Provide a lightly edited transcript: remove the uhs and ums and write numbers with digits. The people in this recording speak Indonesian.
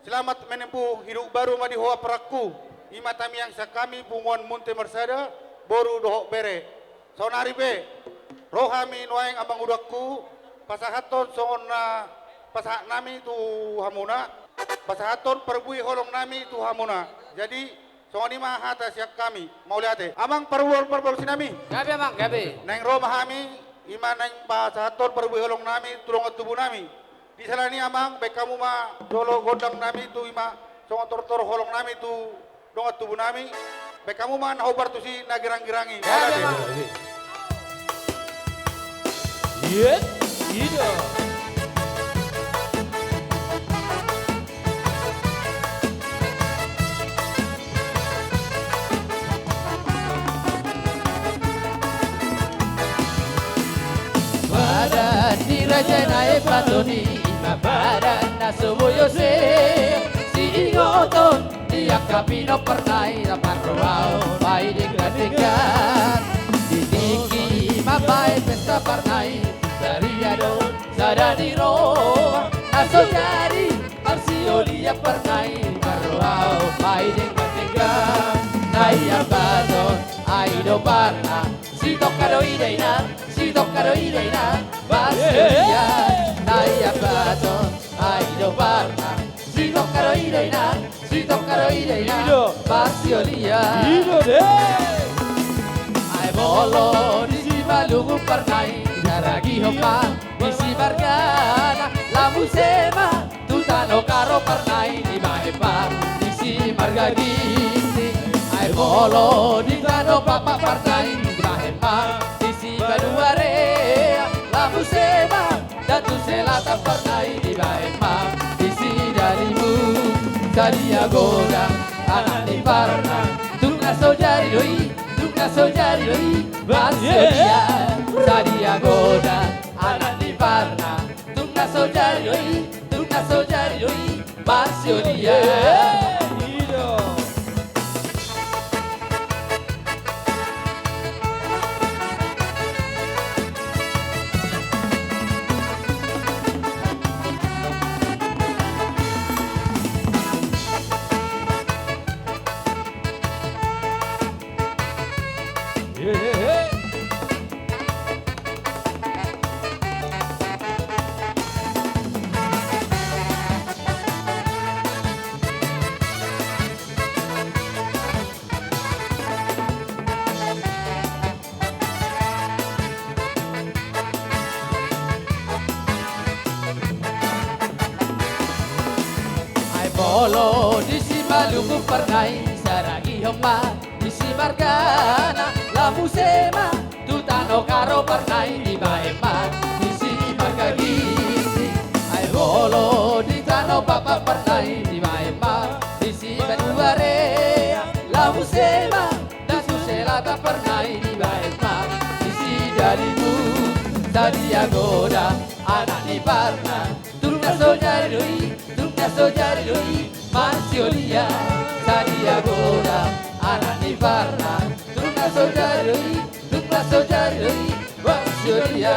Selamat menempuh hidup baru madihoa peraku. Ima tamiang sakami punguan munte mersada boru dohok bere. Sonari be. Rohami nuaeng abang udakku. Pasahaton sona pasahak nami tu hamuna. Pasahaton perbui holong nami tu hamuna. Jadi soni mah hata siap kami. Mau lihat amang perwol sinami. Gabi amang, gabi. Neng Roma kami, ima neng pasahaton perbui holong nami tulong tubuh nami. Di sana ni amang, baik kamu mah dolo godang nami tu ima, songo tor holong nami tu dongat tubuh nami. Baik kamu mah nahobar tu si nagerang-gerangi. Gabi amang. Iya, iya. Badan diraja naik patoni. Badan nasubuyo se si ingoton dia kapino pernai dapat roau bai dekat ditiki mabai pesta pernai dari ado sadaniro naso jadi arsio dia pernai roau bai dekat nai abaton aido parna si tokaro ideina basia nai abaton aido parna si tokaro ideina basiolia ai bolo di si balungu pernai daragi hopa di si margana lamu sema tutano karo pernai di maepa di si margagi ai bolo di tano papa pernai di maepa di si baduare lamu sema datu selata pernai di maepa di si darimu tadi agoda anak di parna tungna sojari doi basiolia tadi agoda anak di parna tungna sojari doi basiolia Bolo di si Maluku pernai saragi homa di si Margana lamu sema tutano karo pernai di Baepa di si Margagi ai bolo di tano papa pernai di Baepa di si Baduare lamu sema dasu selata pernai di Baepa di si darimu tadi agoda anak di Parna turuna sojari doi Masiolia tadi agoda anak di Parna turuna sojari doi Masiolia